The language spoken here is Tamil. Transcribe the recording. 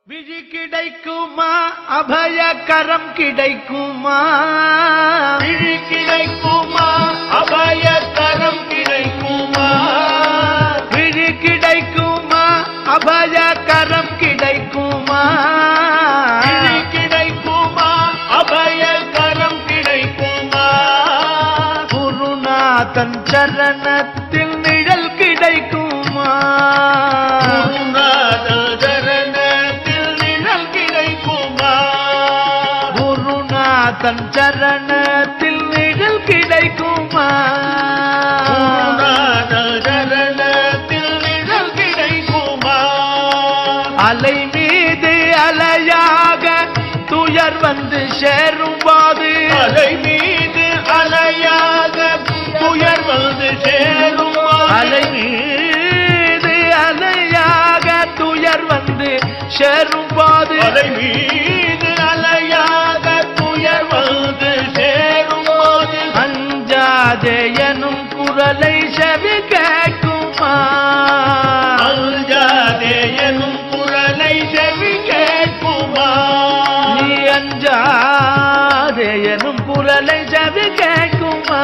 விழி கிடைக்குமா அபயகரம் கிடைக்குமா விழி கிடைக்குமா அபயகரம் கிடைக்குமா விழி கிடைக்குமா அபயகரம் கிடைக்குமா விழி கிடைக்குமா அபயகரம் கிடைக்குமா குருநாதன் சரணத்தில் நிழல் கிடைக்குமா தன் சரணத்தில் நிழல் கிடைக்குமா சரணத்தில் நிழல் கிடைக்குமா அலை மீது அலையாக துயர் வந்து சேரும்போது அலை மீது அலையாக துயர் வந்து சேரும் அலை மீது அலையாக துயர் வந்து சேரும்போது அலை மீது அலையாக துயர் வந்து சேரும் போது அஞ்சாதே எனும் குரலை செவி கேட்குமா அஞ்சாதே எனும் குரலை செவி கேட்குமா நீ அஞ்சாதே எனும் குரலை செவி கேட்குமா